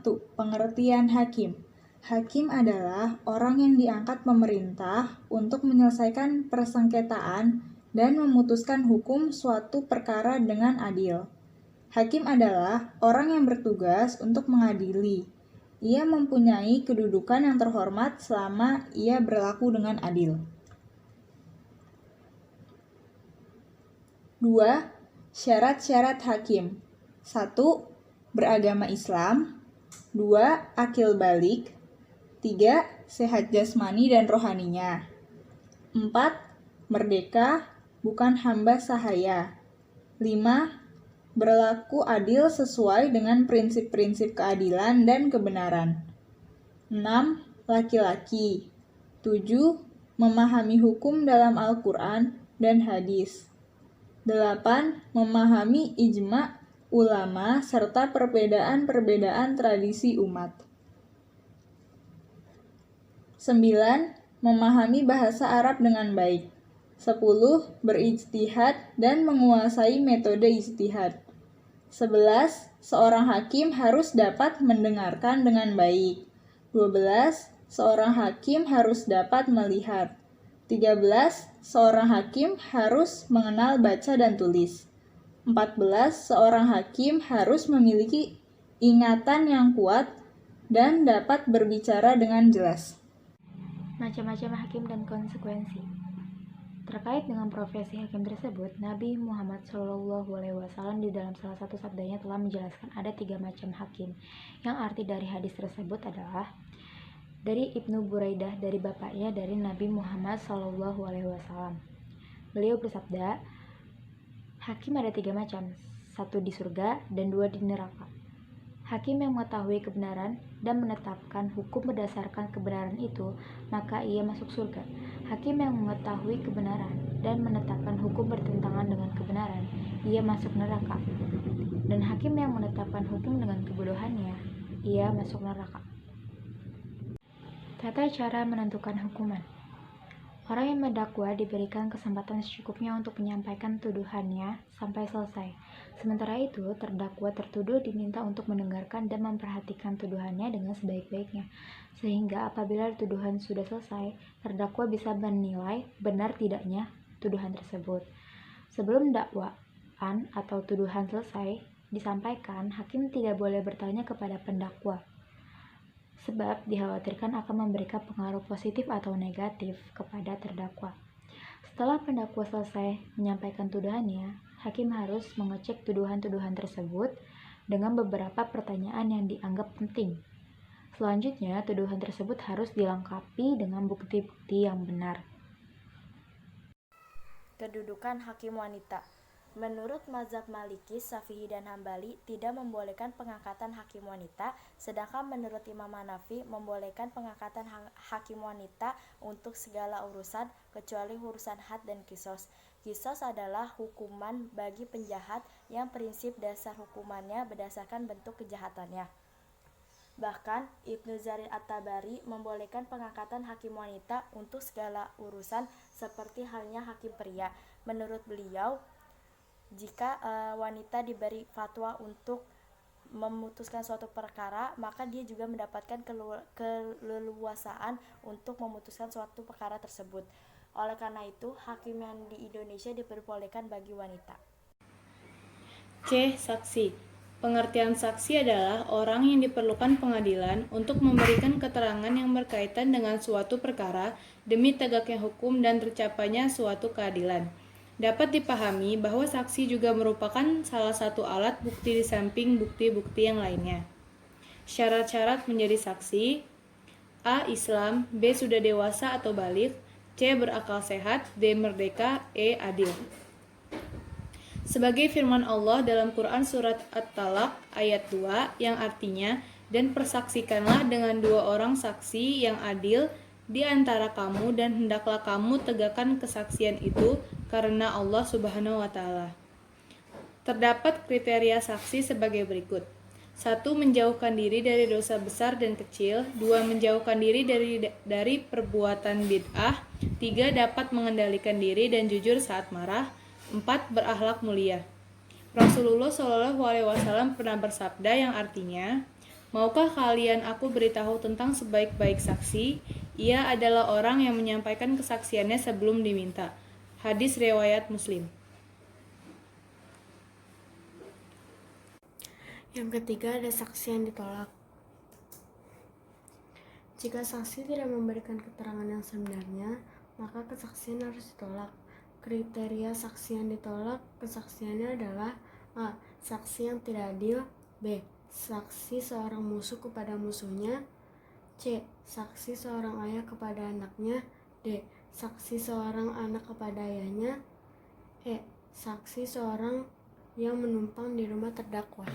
1. Pengertian hakim. Hakim adalah orang yang diangkat pemerintah untuk menyelesaikan persengketaan dan memutuskan hukum suatu perkara dengan adil. Hakim adalah orang yang bertugas untuk mengadili. Ia mempunyai kedudukan yang terhormat selama ia berlaku dengan adil. 2. Syarat-syarat hakim. 1. Beragama Islam. 2. Akil balik. 3. Sehat jasmani dan rohaninya. 4. Merdeka, bukan hamba sahaya. 5. Berlaku adil sesuai dengan prinsip-prinsip keadilan dan kebenaran. 6. Laki-laki. 7. Memahami hukum dalam Al-Quran dan hadis. 8. Memahami ijma' ulama serta perbedaan-perbedaan tradisi umat. 9. Memahami bahasa Arab dengan baik. 10. Berijtihad dan menguasai metode ijtihad. 11. Seorang hakim harus dapat mendengarkan dengan baik. 12. Seorang hakim harus dapat melihat. 13. Seorang hakim harus mengenal baca dan tulis. 14. Seorang hakim harus memiliki ingatan yang kuat dan dapat berbicara dengan jelas. Macam-macam hakim dan konsekuensi. Terkait dengan profesi hakim tersebut, Nabi Muhammad SAW di dalam salah satu sabdanya telah menjelaskan ada 3 macam hakim, yang arti dari hadis tersebut adalah dari Ibnu Buraidah dari bapaknya dari Nabi Muhammad SAW. Beliau bersabda, hakim ada 3 macam, 1 di surga dan 2 di neraka. Hakim yang mengetahui kebenaran dan menetapkan hukum berdasarkan kebenaran itu, maka ia masuk surga. Hakim yang mengetahui kebenaran dan menetapkan hukum bertentangan dengan kebenaran, ia masuk neraka. Dan hakim yang menetapkan hukum dengan kebodohannya, ia masuk neraka. Tata cara menentukan hukuman. Orang yang mendakwa diberikan kesempatan secukupnya untuk menyampaikan tuduhannya sampai selesai. Sementara itu, terdakwa tertuduh diminta untuk mendengarkan dan memperhatikan tuduhannya dengan sebaik-baiknya. Sehingga apabila tuduhan sudah selesai, terdakwa bisa menilai benar tidaknya tuduhan tersebut. Sebelum dakwaan atau tuduhan selesai disampaikan, hakim tidak boleh bertanya kepada pendakwa, sebab dikhawatirkan akan memberikan pengaruh positif atau negatif kepada terdakwa. Setelah pendakwa selesai menyampaikan tuduhannya, hakim harus mengecek tuduhan-tuduhan tersebut dengan beberapa pertanyaan yang dianggap penting. Selanjutnya, tuduhan tersebut harus dilengkapi dengan bukti-bukti yang benar. Kedudukan hakim wanita. Menurut mazhab Maliki, Syafi'i, dan Hambali tidak membolehkan pengangkatan hakim wanita, sedangkan menurut Imam Hanafi membolehkan pengangkatan hakim wanita untuk segala urusan kecuali urusan had dan kisos. Kisos adalah hukuman bagi penjahat yang prinsip dasar hukumannya berdasarkan bentuk kejahatannya. Bahkan Ibnu Jarir At-Tabari membolehkan pengangkatan hakim wanita untuk segala urusan seperti halnya hakim pria. Menurut beliau, jika wanita diberi fatwa untuk memutuskan suatu perkara, maka dia juga mendapatkan keleluasaan untuk memutuskan suatu perkara tersebut. Oleh karena itu, hakim yang di Indonesia diperbolehkan bagi wanita. C. Saksi. Pengertian saksi adalah orang yang diperlukan pengadilan untuk memberikan keterangan yang berkaitan dengan suatu perkara demi tegaknya hukum dan tercapainya suatu keadilan. Dapat dipahami bahwa saksi juga merupakan salah satu alat bukti di samping bukti-bukti yang lainnya. Syarat-syarat menjadi saksi: A. Islam, B. Sudah dewasa atau baligh, C. Berakal sehat, D. Merdeka, E. Adil. Sebagai firman Allah dalam Quran Surat At-Talaq ayat 2 yang artinya, dan persaksikanlah dengan 2 orang saksi yang adil di antara kamu dan hendaklah kamu tegakkan kesaksian itu karena Allah Subhanahu wa Ta'ala. Terdapat kriteria saksi sebagai berikut: 1. Menjauhkan diri dari dosa besar dan kecil. 2. Menjauhkan diri dari perbuatan bid'ah. 3. Dapat mengendalikan diri dan jujur saat marah. 4. Berakhlak mulia. Rasulullah SAW pernah bersabda yang artinya, Maukah kalian aku beritahu tentang sebaik-baik saksi? Ia adalah orang yang menyampaikan kesaksiannya sebelum diminta. Hadis riwayat Muslim. Yang ketiga, ada saksi yang ditolak. Jika saksi tidak memberikan keterangan yang sebenarnya, maka kesaksian harus ditolak. Kriteria saksi yang ditolak kesaksiannya adalah: A. Saksi yang tidak adil. B. Saksi seorang musuh kepada musuhnya. C. Saksi seorang ayah kepada anaknya. D. Saksi seorang anak kepada ayahnya. E. Saksi seorang yang menumpang di rumah terdakwa.